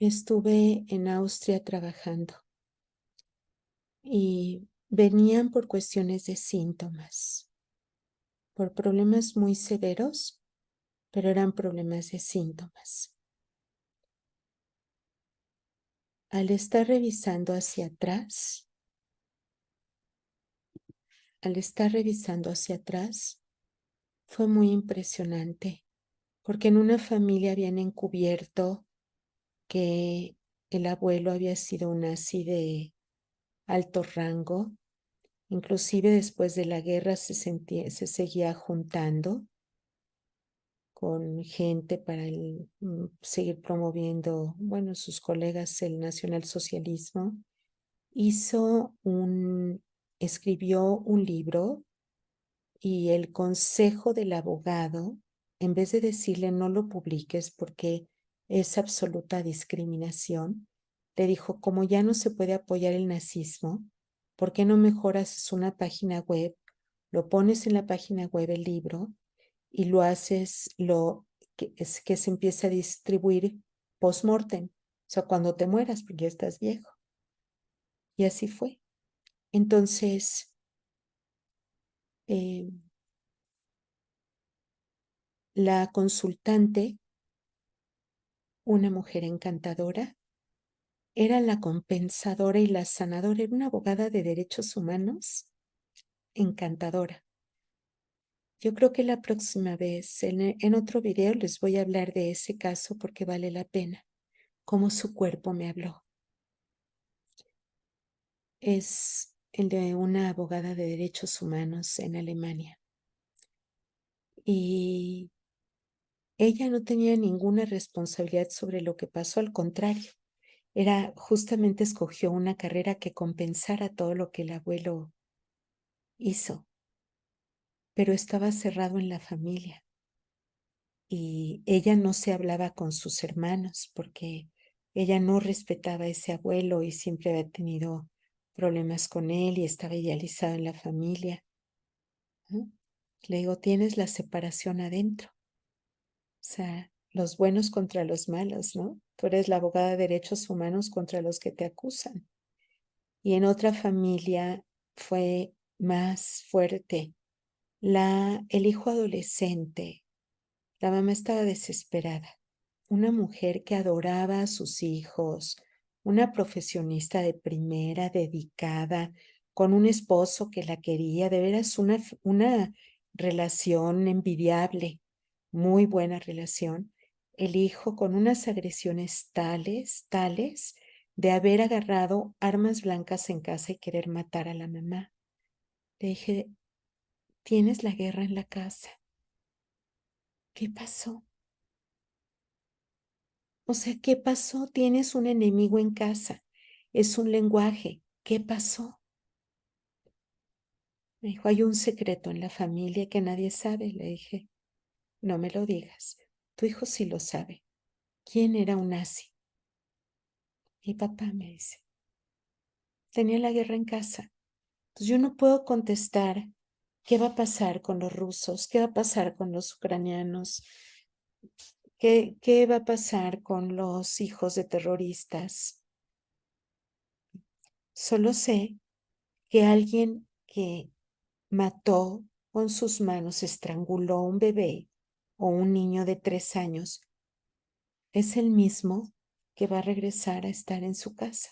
Estuve en Austria trabajando y venían por cuestiones de síntomas, por problemas muy severos, pero eran problemas de síntomas. Al estar revisando hacia atrás, fue muy impresionante, porque en una familia habían encubierto que el abuelo había sido un nazi de alto rango. Inclusive después de la guerra se seguía juntando con gente para seguir promoviendo, bueno, sus colegas, el nacionalsocialismo. Escribió un libro y el consejo del abogado, en vez de decirle no lo publiques porque es absoluta discriminación, le dijo, como ya no se puede apoyar el nazismo, ¿por qué no mejor haces una página web, lo pones en la página web el libro y lo haces, que se empiece a distribuir post-mortem, o sea, cuando te mueras, porque ya estás viejo? Y así fue. Entonces, eh, la consultante, una mujer encantadora, era la compensadora y la sanadora, era una abogada de derechos humanos encantadora. Yo creo que la próxima vez, en otro video, les voy a hablar de ese caso porque vale la pena, cómo su cuerpo me habló. Es el de una abogada de derechos humanos en Alemania. Y ella no tenía ninguna responsabilidad sobre lo que pasó, al contrario. Justamente escogió una carrera que compensara todo lo que el abuelo hizo, pero estaba cerrado en la familia y ella no se hablaba con sus hermanos porque ella no respetaba a ese abuelo y siempre había tenido problemas con él y estaba idealizado en la familia, ¿no? Le digo, tienes la separación adentro, o sea, los buenos contra los malos, ¿no? Tú eres la abogada de derechos humanos contra los que te acusan. Y en otra familia fue más fuerte. El hijo adolescente, la mamá estaba desesperada. Una mujer que adoraba a sus hijos, una profesionista de primera, dedicada, con un esposo que la quería, de veras una relación envidiable, muy buena relación. El hijo con unas agresiones tales, de haber agarrado armas blancas en casa y querer matar a la mamá. Le dije, tienes la guerra en la casa. ¿Qué pasó? O sea, ¿qué pasó? Tienes un enemigo en casa. Es un lenguaje. ¿Qué pasó? Me dijo, hay un secreto en la familia que nadie sabe. Le dije, no me lo digas. Tu hijo sí lo sabe. ¿Quién era un nazi? Mi papá me dice. Tenía la guerra en casa. Entonces yo no puedo contestar qué va a pasar con los rusos, qué va a pasar con los ucranianos, qué va a pasar con los hijos de terroristas. Solo sé que alguien que mató con sus manos, estranguló a un bebé o un niño de 3 años, es el mismo que va a regresar a estar en su casa.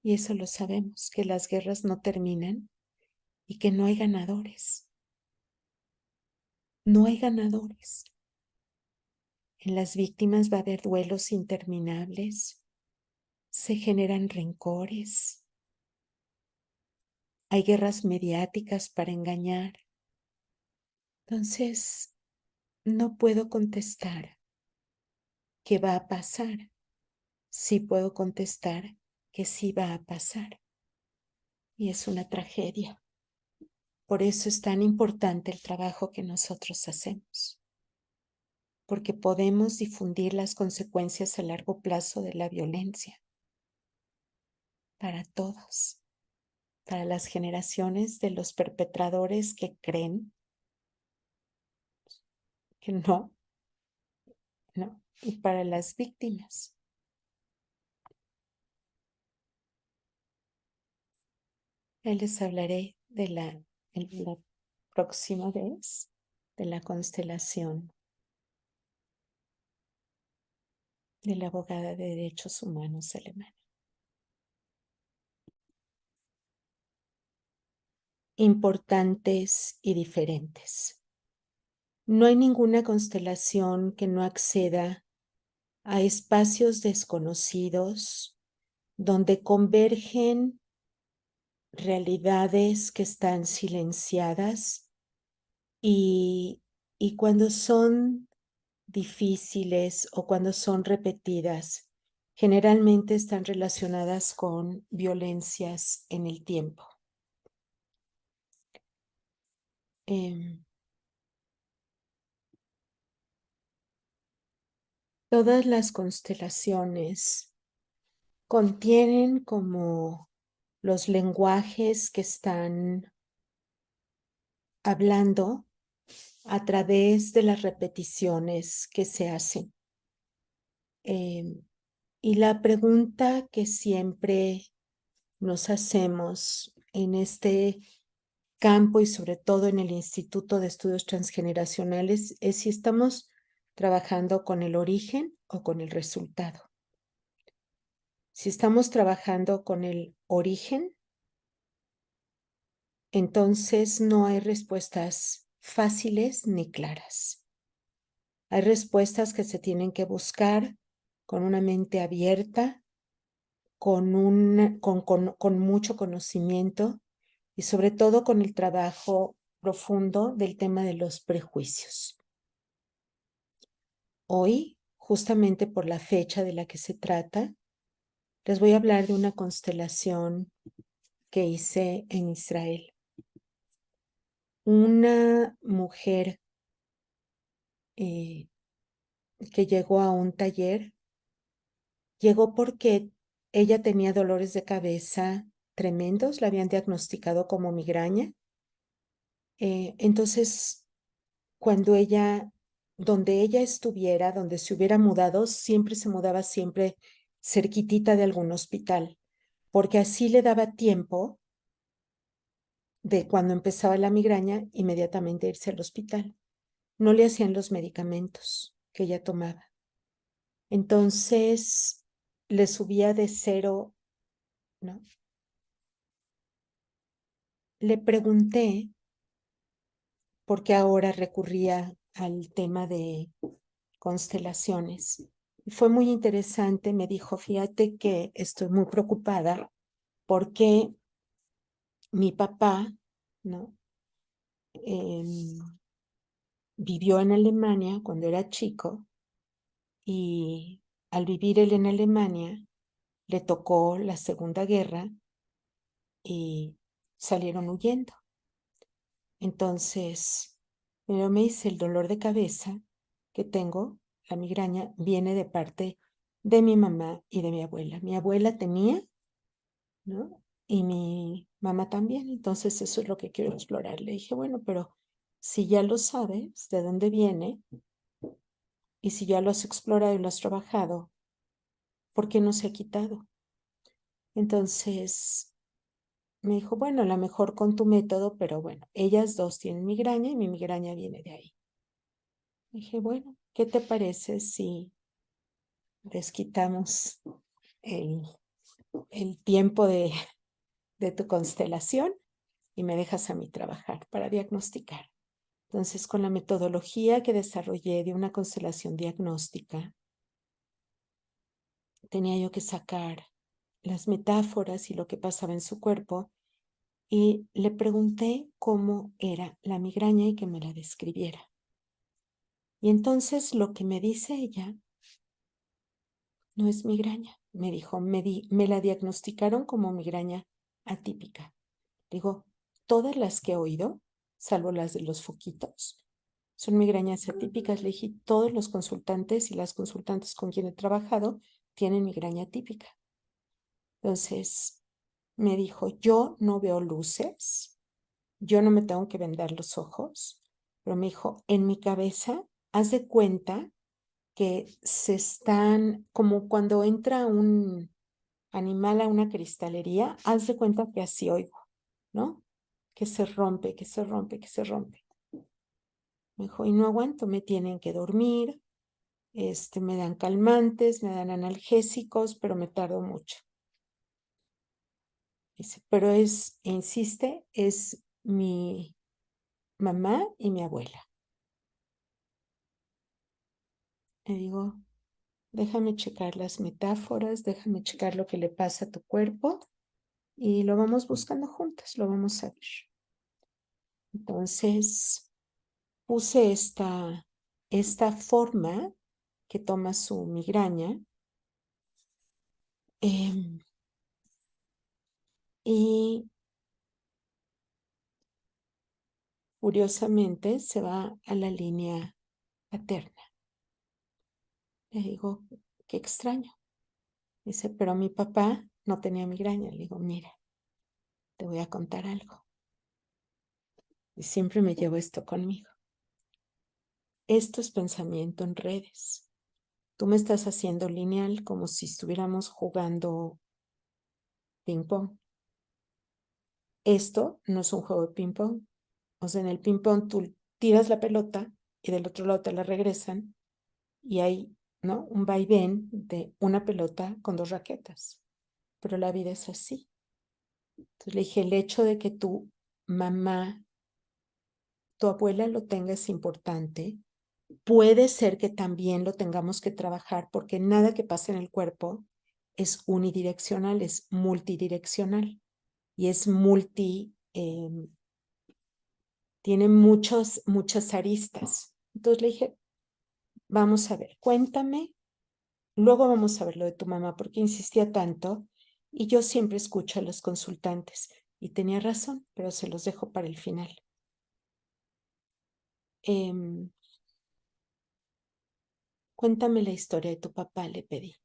Y eso lo sabemos, que las guerras no terminan y que no hay ganadores. No hay ganadores. En las víctimas va a haber duelos interminables, se generan rencores, hay guerras mediáticas para engañar. Entonces, no puedo contestar qué va a pasar. Sí puedo contestar que sí va a pasar. Y es una tragedia. Por eso es tan importante el trabajo que nosotros hacemos. Porque podemos difundir las consecuencias a largo plazo de la violencia para todos, para las generaciones de los perpetradores que creen que no. y para las víctimas. Les hablaré en la próxima vez de la constelación de la abogada de derechos humanos alemana. Importantes y diferentes. No hay ninguna constelación que no acceda a espacios desconocidos donde convergen realidades que están silenciadas y cuando son difíciles o cuando son repetidas, generalmente están relacionadas con violencias en el tiempo. Todas las constelaciones contienen como los lenguajes que están hablando a través de las repeticiones que se hacen. Y la pregunta que siempre nos hacemos en este campo y sobre todo en el Instituto de Estudios Transgeneracionales es si estamos trabajando con el origen o con el resultado. Si estamos trabajando con el origen, entonces no hay respuestas fáciles ni claras. Hay respuestas que se tienen que buscar con una mente abierta, con mucho conocimiento y sobre todo con el trabajo profundo del tema de los prejuicios. Hoy, justamente por la fecha de la que se trata, les voy a hablar de una constelación que hice en Israel. Una mujer que llegó a un taller, llegó porque ella tenía dolores de cabeza tremendos, la habían diagnosticado como migraña. Entonces, donde ella estuviera, donde se hubiera mudado, siempre se mudaba siempre cerquitita de algún hospital, porque así le daba tiempo de cuando empezaba la migraña, inmediatamente irse al hospital. No le hacían los medicamentos que ella tomaba. Entonces, le subía de 0, ¿no? Le pregunté por qué ahora recurría al tema de constelaciones. Fue muy interesante, me dijo, fíjate que estoy muy preocupada porque mi papá, ¿no? Vivió en Alemania cuando era chico y al vivir él en Alemania le tocó la Segunda Guerra y salieron huyendo. Entonces, pero me dice el dolor de cabeza que tengo, la migraña, viene de parte de mi mamá y de mi abuela. Mi abuela tenía, ¿no? Y mi mamá también. Entonces, eso es lo que quiero explorar. Le dije, bueno, pero si ya lo sabes de dónde viene y si ya lo has explorado y lo has trabajado, ¿por qué no se ha quitado? Entonces, me dijo, bueno, a lo mejor con tu método, pero bueno, ellas dos tienen migraña y mi migraña viene de ahí. Dije, bueno, ¿qué te parece si desquitamos el, el tiempo de tu constelación y me dejas a mí trabajar para diagnosticar? Entonces, con la metodología que desarrollé de una constelación diagnóstica, tenía yo que sacar las metáforas y lo que pasaba en su cuerpo y le pregunté cómo era la migraña y que me la describiera. Y entonces lo que me dice ella no es migraña. Me dijo, me la diagnosticaron como migraña atípica. Digo, todas las que he oído, salvo las de los foquitos, son migrañas atípicas. Le dije, todos los consultantes y las consultantes con quien he trabajado tienen migraña atípica. Entonces me dijo, yo no veo luces, yo no me tengo que vendar los ojos, pero me dijo, en mi cabeza, haz de cuenta que se están, como cuando entra un animal a una cristalería, haz de cuenta que así oigo, ¿no? Que se rompe, que se rompe, que se rompe. Me dijo, y no aguanto, me tienen que dormir, me dan calmantes, me dan analgésicos, pero me tardo mucho. Dice, pero insiste, es mi mamá y mi abuela. Le digo, déjame checar las metáforas, déjame checar lo que le pasa a tu cuerpo y lo vamos buscando juntas, lo vamos a ver. Entonces, puse esta forma que toma su migraña y curiosamente se va a la línea paterna. Le digo, qué extraño. Dice, pero mi papá no tenía migraña. Le digo, mira, te voy a contar algo. Y siempre me llevo esto conmigo. Esto es pensamiento en redes. Tú me estás haciendo lineal como si estuviéramos jugando ping pong. Esto no es un juego de ping pong. O sea, en el ping pong tú tiras la pelota y del otro lado te la regresan y hay, ¿no? Un vaivén de una pelota con dos raquetas. Pero la vida es así. Entonces le dije, el hecho de que tu mamá, tu abuela lo tenga es importante. Puede ser que también lo tengamos que trabajar porque nada que pase en el cuerpo es unidireccional, es multidireccional y es tiene muchas aristas. Entonces le dije, vamos a ver, cuéntame, luego vamos a ver lo de tu mamá porque insistía tanto y yo siempre escucho a los consultantes y tenía razón, pero se los dejo para el final. Cuéntame la historia de tu papá, le pedí.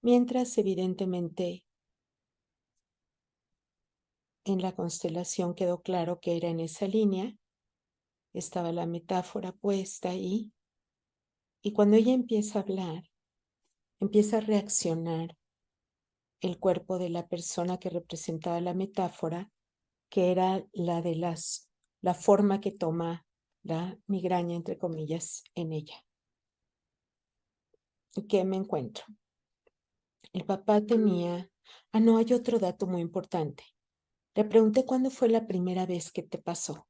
Mientras, evidentemente, en la constelación quedó claro que era en esa línea, estaba la metáfora puesta ahí, y cuando ella empieza a hablar, empieza a reaccionar el cuerpo de la persona que representaba la metáfora, que era la forma que toma la migraña, entre comillas, en ella. ¿Y qué me encuentro? El papá tenía... no, hay otro dato muy importante. Le pregunté cuándo fue la primera vez que te pasó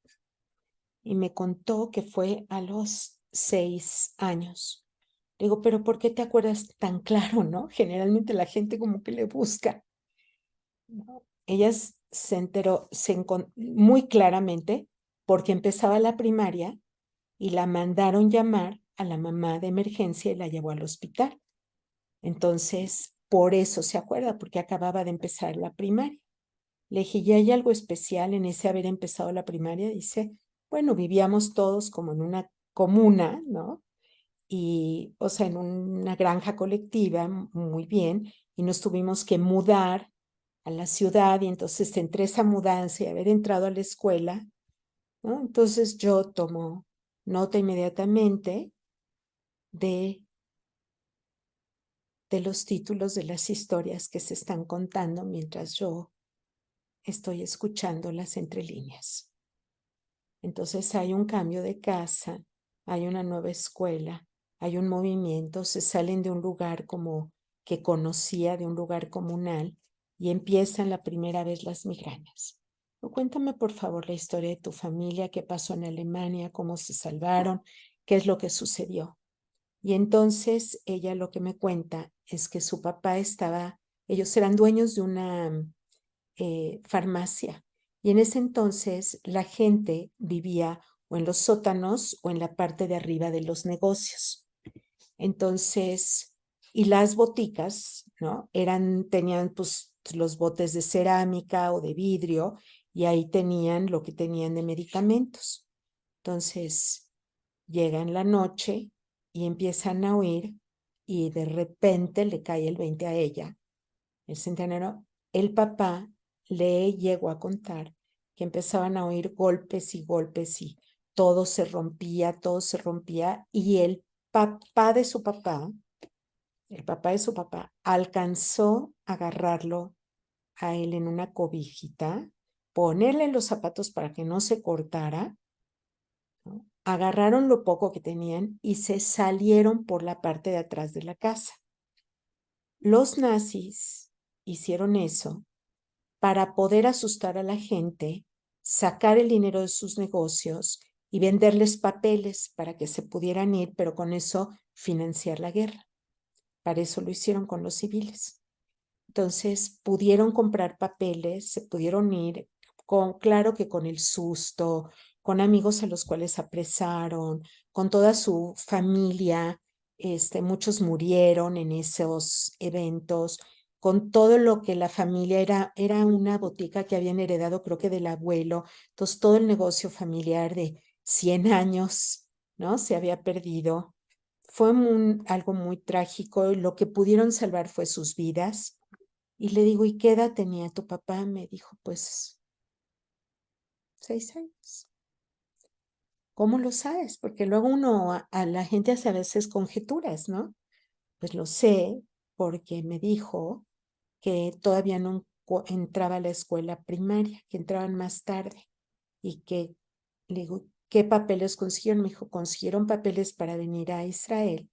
y me contó que fue a los 6 años. Digo, pero ¿por qué te acuerdas tan claro, no? Generalmente la gente como que le busca. ¿No? Ella se enteró muy claramente porque empezaba la primaria y la mandaron llamar a la mamá de emergencia y la llevó al hospital. Entonces, por eso se acuerda, porque acababa de empezar la primaria. Le dije, ¿y hay algo especial en ese haber empezado la primaria? Dice, bueno, vivíamos todos como en una comuna, ¿no? Y, o sea, en una granja colectiva, muy bien, y nos tuvimos que mudar a la ciudad, y entonces entre esa mudanza y haber entrado a la escuela, ¿no? Entonces yo tomo nota inmediatamente de, de los títulos de las historias que se están contando mientras yo estoy escuchando las entre líneas. Entonces hay un cambio de casa, hay una nueva escuela, hay un movimiento, se salen de un lugar como que conocía, de un lugar comunal, y empiezan la primera vez las migrañas. Cuéntame por favor la historia de tu familia, qué pasó en Alemania, cómo se salvaron, qué es lo que sucedió. Y entonces ella lo que me cuenta es que su papá ellos eran dueños de una farmacia. Y en ese entonces la gente vivía o en los sótanos o en la parte de arriba de los negocios. Entonces, y las boticas, ¿no? Tenían pues los botes de cerámica o de vidrio y ahí tenían lo que tenían de medicamentos. Entonces, llega en la noche y empiezan a oír y de repente le cae el 20 a ella, el centenero. El papá le llegó a contar que empezaban a oír golpes y golpes y todo se rompía y él papá de su papá, el papá de su papá, alcanzó a agarrarlo a él en una cobijita, ponerle los zapatos para que no se cortara, ¿no? Agarraron lo poco que tenían y se salieron por la parte de atrás de la casa. Los nazis hicieron eso para poder asustar a la gente, sacar el dinero de sus negocios y venderles papeles para que se pudieran ir, pero con eso financiar la guerra. Para eso lo hicieron con los civiles. Entonces pudieron comprar papeles, se pudieron ir, claro que con el susto, con amigos a los cuales apresaron, con toda su familia, muchos murieron en esos eventos, con todo lo que la familia era una botica que habían heredado, creo que del abuelo, entonces todo el negocio familiar de 100 años, ¿no? Se había perdido. Fue algo muy trágico, lo que pudieron salvar fue sus vidas. Y le digo, ¿y qué edad tenía tu papá? Me dijo, pues 6 años. ¿Cómo lo sabes? Porque luego uno, a la gente hace a veces conjeturas, ¿no? Pues lo sé porque me dijo que todavía no entraba a la escuela primaria, que entraban más tarde y que le digo, ¿qué papeles consiguieron? Me dijo, consiguieron papeles para venir a Israel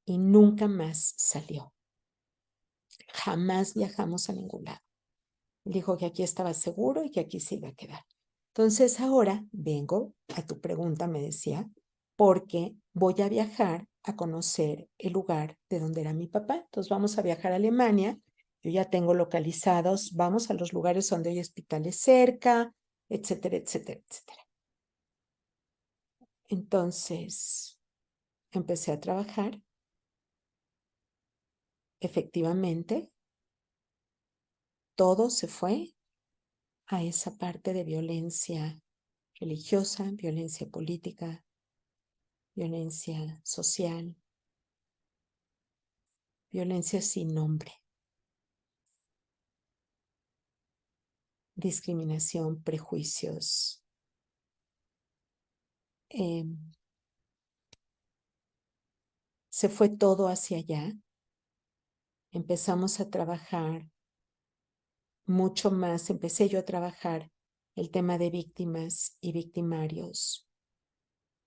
y nunca más salió. Jamás viajamos a ningún lado. Dijo que aquí estaba seguro y que aquí se iba a quedar. Entonces ahora vengo a tu pregunta, me decía, porque voy a viajar a conocer el lugar de donde era mi papá. Entonces vamos a viajar a Alemania. Yo ya tengo localizados, vamos a los lugares donde hay hospitales cerca, etcétera, etcétera, etcétera. Entonces empecé a trabajar. Efectivamente, todo se fue a esa parte de violencia religiosa, violencia política, violencia social, violencia sin nombre, discriminación, prejuicios. Se fue todo hacia allá. Empezamos a trabajar mucho más. Empecé yo a trabajar el tema de víctimas y victimarios.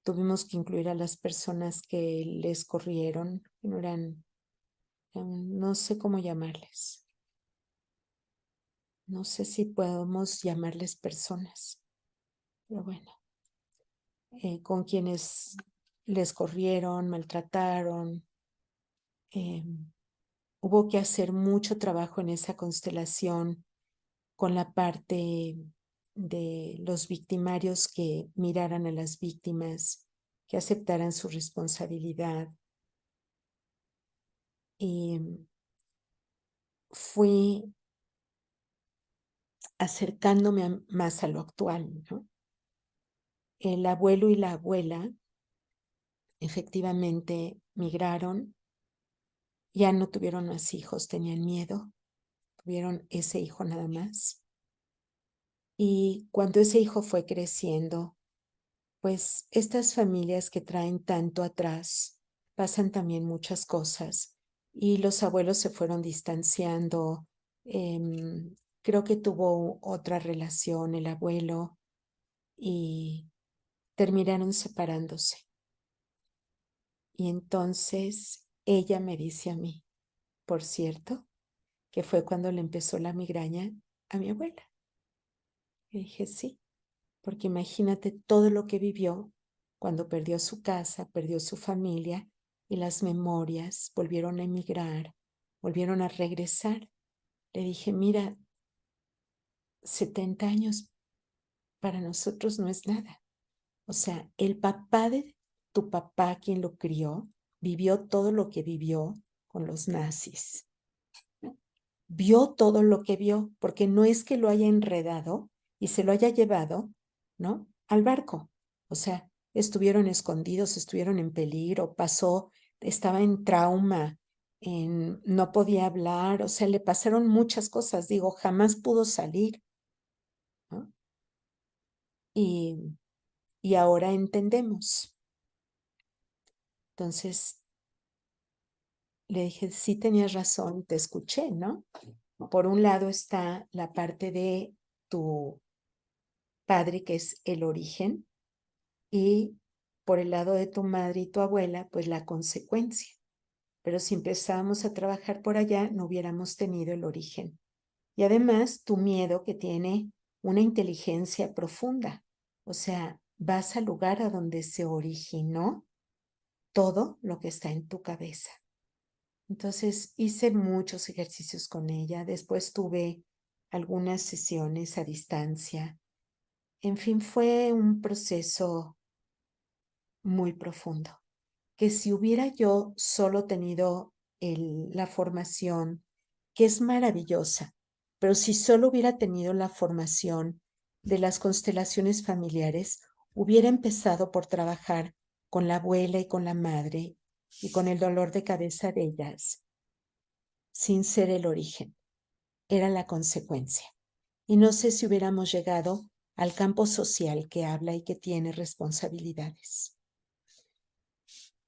Tuvimos que incluir a las personas que les corrieron, que no eran, no sé cómo llamarles. No sé si podemos llamarles personas, pero bueno, con quienes les corrieron, maltrataron. Hubo que hacer mucho trabajo en esa constelación con la parte de los victimarios que miraran a las víctimas, que aceptaran su responsabilidad. Y fui acercándome más a lo actual, ¿no? El abuelo y la abuela efectivamente migraron, ya no tuvieron más hijos, tenían miedo, tuvieron ese hijo nada más. Y cuando ese hijo fue creciendo, pues estas familias que traen tanto atrás pasan también muchas cosas y los abuelos se fueron distanciando. Creo que tuvo otra relación el abuelo y terminaron separándose. Y entonces ella me dice a mí, por cierto, que fue cuando le empezó la migraña a mi abuela. Y dije, sí, porque imagínate todo lo que vivió cuando perdió su casa, perdió su familia y las memorias volvieron a emigrar, volvieron a regresar. Le dije, mira, 70 años para nosotros no es nada. O sea, el papá de tu papá, quien lo crió, vivió todo lo que vivió con los nazis. Vio todo lo que vio, porque no es que lo haya enredado y se lo haya llevado, ¿no? Al barco. O sea, estuvieron escondidos, estuvieron en peligro, pasó, estaba en trauma, no podía hablar, o sea, le pasaron muchas cosas, digo, jamás pudo salir, ¿no? Y ahora entendemos. Entonces le dije, sí tenías razón, te escuché, ¿no? Por un lado está la parte de tu padre, que es el origen, y por el lado de tu madre y tu abuela, pues la consecuencia. Pero si empezábamos a trabajar por allá, no hubiéramos tenido el origen. Y además, tu miedo que tiene una inteligencia profunda. O sea, vas al lugar a donde se originó todo lo que está en tu cabeza. Entonces, hice muchos ejercicios con ella. Después tuve algunas sesiones a distancia. En fin, fue un proceso muy profundo, que si hubiera yo solo tenido la formación, que es maravillosa, pero si solo hubiera tenido la formación de las constelaciones familiares, hubiera empezado por trabajar con la abuela y con la madre y con el dolor de cabeza de ellas, sin ser el origen, era la consecuencia. Y no sé si hubiéramos llegado al campo social que habla y que tiene responsabilidades.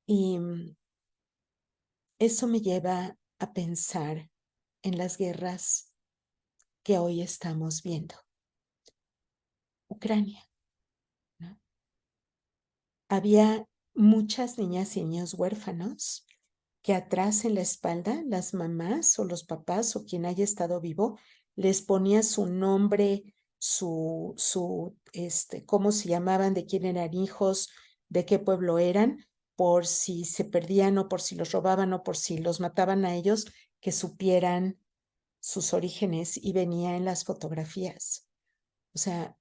Y eso me lleva a pensar en las guerras que hoy estamos viendo. Ucrania, ¿no? Había muchas niñas y niños huérfanos que atrás en la espalda, las mamás o los papás o quien haya estado vivo, les ponía su nombre, cómo se llamaban, de quién eran hijos, de qué pueblo eran, por si se perdían o por si los robaban o por si los mataban a ellos, que supieran sus orígenes, y venía en las fotografías. O sea,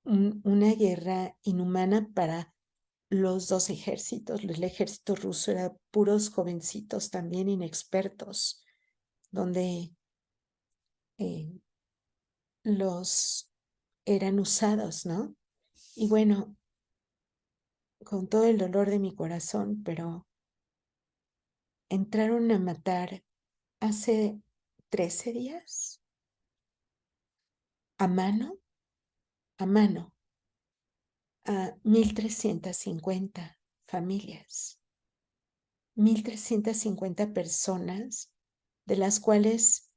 una guerra inhumana para los dos ejércitos. El ejército ruso era puros jovencitos también inexpertos, donde los eran usados, ¿no? Y bueno, con todo el dolor de mi corazón, pero entraron a matar hace 13 días a mano, a mano, a 1,350 familias, 1,350 personas, de las cuales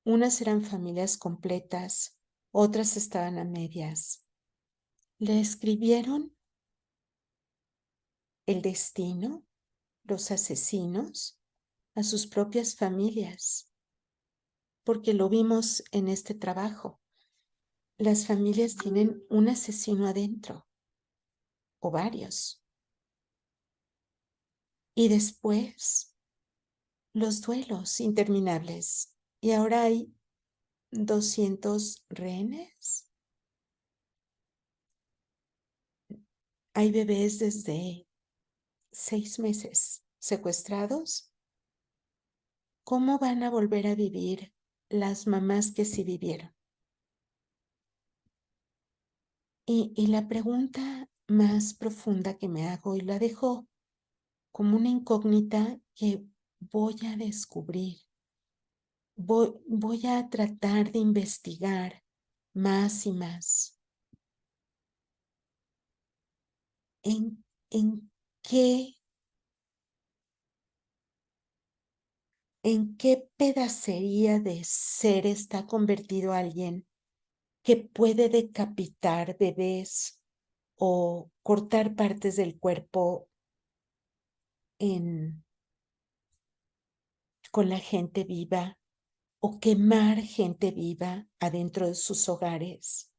unas eran familias completas, otras estaban a medias. Le escribieron el destino, los asesinos, a sus propias familias, porque lo vimos en este trabajo. Las familias tienen un asesino adentro, o varios. Y después, los duelos interminables. Y ahora hay 200 rehenes. Hay bebés desde 6 meses secuestrados. ¿Cómo van a volver a vivir las mamás que sí vivieron? Y la pregunta más profunda que me hago, y la dejo como una incógnita que voy a descubrir, voy a tratar de investigar más y más. ¿En, en qué, en qué pedacería de ser está convertido alguien que puede decapitar bebés o cortar partes del cuerpo en, con la gente viva, o quemar gente viva adentro de sus hogares?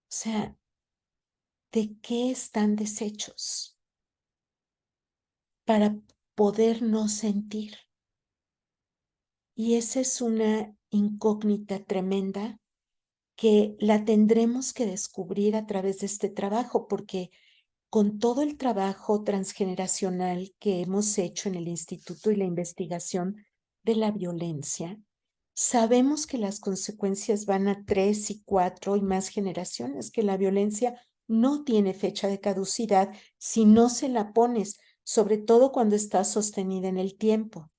O sea, ¿de qué están deshechos para poder no sentir? Y esa es una incógnita tremenda que la tendremos que descubrir a través de este trabajo, porque con todo el trabajo transgeneracional que hemos hecho en el instituto y la investigación de la violencia, sabemos que las consecuencias van a 3 y 4 y más generaciones, que la violencia no tiene fecha de caducidad si no se la pones, sobre todo cuando está sostenida en el tiempo.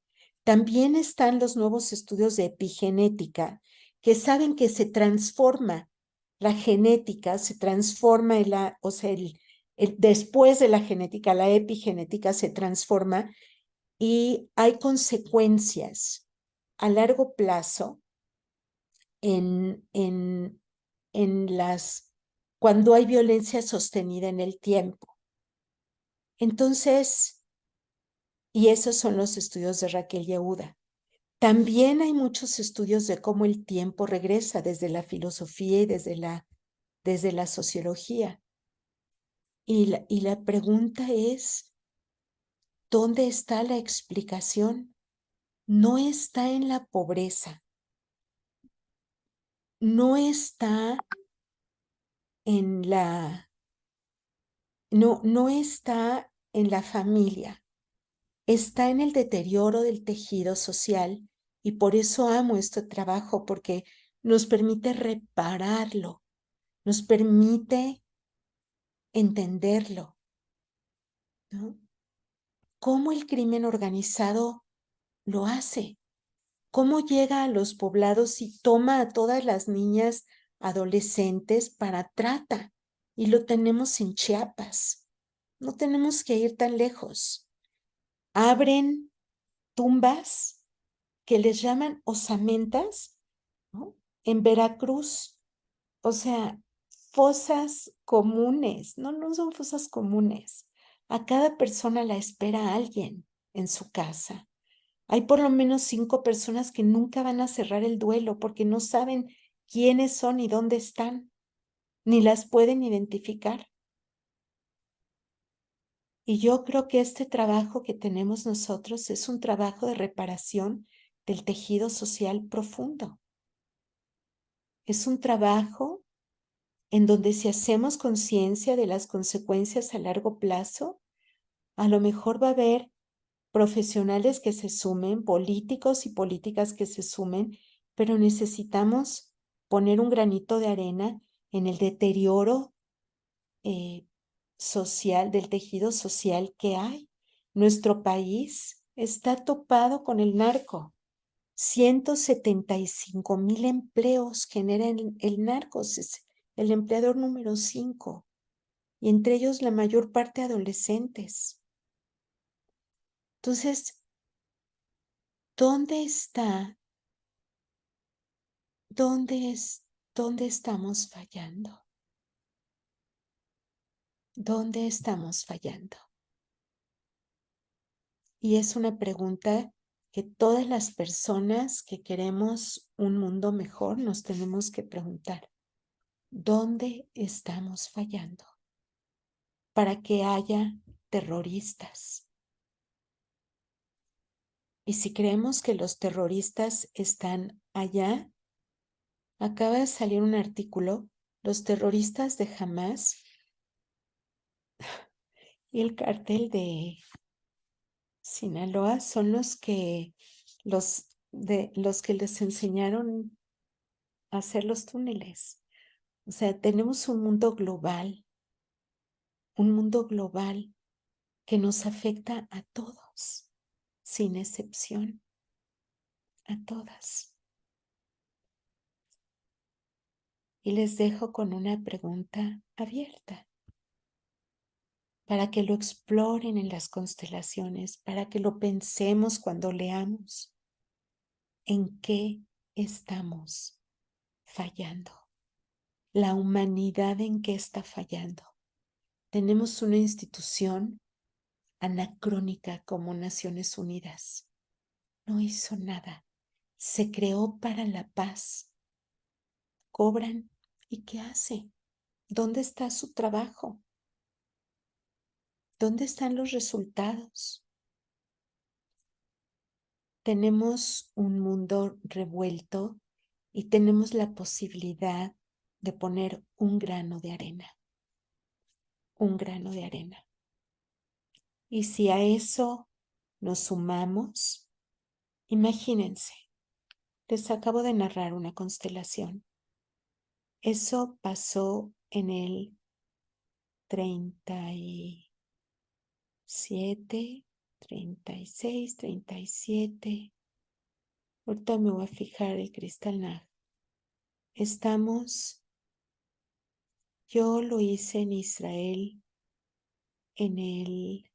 También están los nuevos estudios de epigenética, que saben que se transforma la genética, se transforma después de la genética, la epigenética se transforma y hay consecuencias a largo plazo en cuando hay violencia sostenida en el tiempo. Entonces, y esos son los estudios de Raquel Yehuda. También hay muchos estudios de cómo el tiempo regresa desde la filosofía y desde la sociología. Y la pregunta es, ¿dónde está la explicación? No está en la pobreza, no está en no está en la familia, está en el deterioro del tejido social y por eso amo este trabajo, porque nos permite repararlo, nos permite entenderlo, ¿no? ¿Cómo el crimen organizado lo hace? ¿Cómo llega a los poblados y toma a todas las niñas adolescentes para trata? Y lo tenemos en Chiapas. No tenemos que ir tan lejos. Abren tumbas que les llaman osamentas, ¿no? En Veracruz. O sea, fosas comunes. No, no son fosas comunes. A cada persona la espera alguien en su casa. Hay por lo menos 5 personas que nunca van a cerrar el duelo porque no saben quiénes son y dónde están, ni las pueden identificar. Y yo creo que este trabajo que tenemos nosotros es un trabajo de reparación del tejido social profundo. Es un trabajo en donde si hacemos conciencia de las consecuencias a largo plazo, a lo mejor va a haber profesionales que se sumen, políticos y políticas que se sumen, pero necesitamos poner un granito de arena en el deterioro social, del tejido social que hay. Nuestro país está topado con el narco. 175,000 empleos genera el narco, es el empleador número 5, y entre ellos la mayor parte adolescentes. Entonces, ¿dónde está? ¿Dónde estamos fallando? ¿Dónde estamos fallando? Y es una pregunta que todas las personas que queremos un mundo mejor nos tenemos que preguntar. ¿Dónde estamos fallando? Para que haya terroristas. Y si creemos que los terroristas están allá, acaba de salir un artículo, los terroristas de Hamás y el cártel de Sinaloa son los que les enseñaron a hacer los túneles. O sea, tenemos un mundo global que nos afecta a todos, sin excepción, a todas. Y les dejo con una pregunta abierta para que lo exploren en las constelaciones, para que lo pensemos cuando leamos. ¿En qué estamos fallando? La humanidad, ¿en qué está fallando? Tenemos una institución anacrónica como Naciones Unidas. No hizo nada. Se creó para la paz. Cobran. ¿Y qué hace? ¿Dónde está su trabajo? ¿Dónde están los resultados? Tenemos un mundo revuelto y tenemos la posibilidad de poner un grano de arena. Un grano de arena. Y si a eso nos sumamos, imagínense, les acabo de narrar una constelación. Eso pasó en el 37, 36, 37. Ahorita me voy a fijar el cristal Nag. Yo lo hice en Israel en el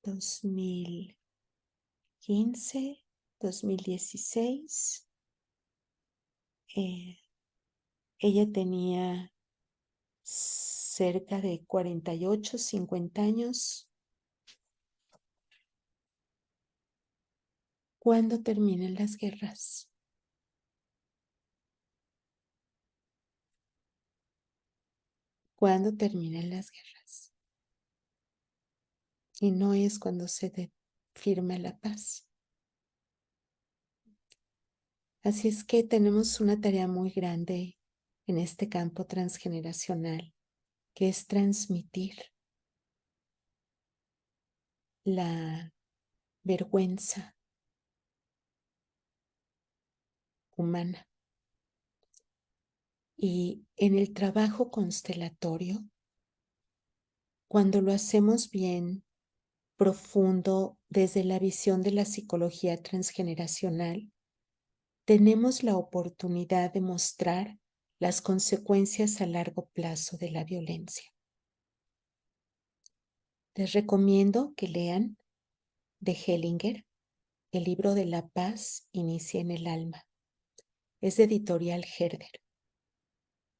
2015, 2016, ella tenía cerca de 48, 50 años. ¿Cuándo terminan las guerras? ¿Cuándo terminan las guerras? Y no es cuando se firma la paz. Así es que tenemos una tarea muy grande en este campo transgeneracional, que es transmitir la vergüenza humana. Y en el trabajo constelatorio, cuando lo hacemos bien, profundo, desde la visión de la psicología transgeneracional, tenemos la oportunidad de mostrar las consecuencias a largo plazo de la violencia. Les recomiendo que lean de Hellinger el libro de La paz inicia en el alma. Es de editorial Herder.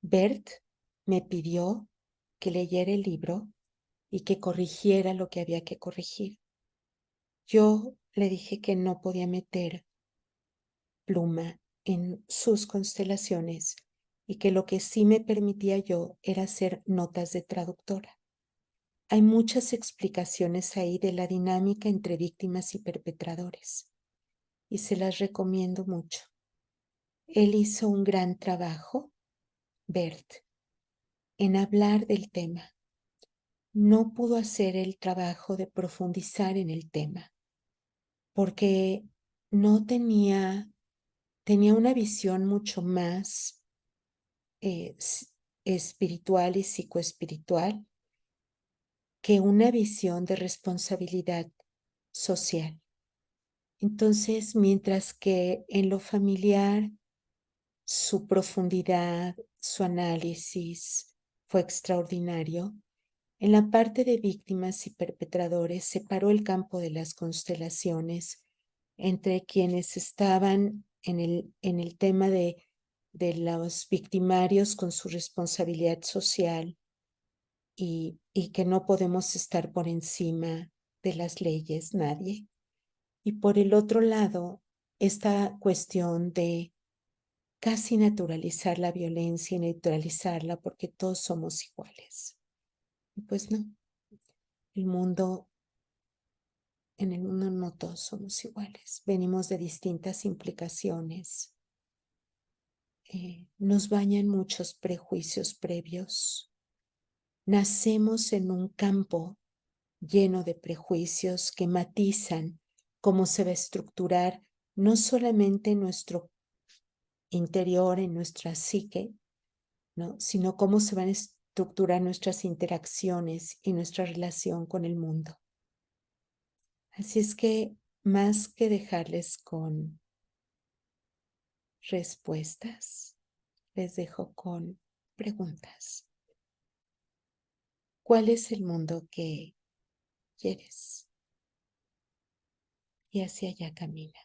Bert me pidió que leyera el libro y que corrigiera lo que había que corregir. Yo le dije que no podía meter pluma en sus constelaciones y que lo que sí me permitía yo era hacer notas de traductora. Hay muchas explicaciones ahí de la dinámica entre víctimas y perpetradores y se las recomiendo mucho. Él hizo un gran trabajo, Bert, en hablar del tema. No pudo hacer el trabajo de profundizar en el tema porque no tenía una visión mucho más espiritual y psicoespiritual que una visión de responsabilidad social. Entonces, mientras que en lo familiar su profundidad, su análisis fue extraordinario, en la parte de víctimas y perpetradores separó el campo de las constelaciones entre quienes estaban en el tema de los victimarios con su responsabilidad social y que no podemos estar por encima de las leyes, nadie. Y por el otro lado, esta cuestión de casi naturalizar la violencia y neutralizarla porque todos somos iguales. Y pues no, el mundo, en el mundo no todos somos iguales, venimos de distintas implicaciones, nos bañan muchos prejuicios previos, nacemos en un campo lleno de prejuicios que matizan cómo se va a estructurar no solamente en nuestro interior, en nuestra psique, ¿no? Sino cómo se van a estructurar nuestras interacciones y nuestra relación con el mundo. Así es que más que dejarles con respuestas, les dejo con preguntas. ¿Cuál es el mundo que quieres? Y hacia allá camina.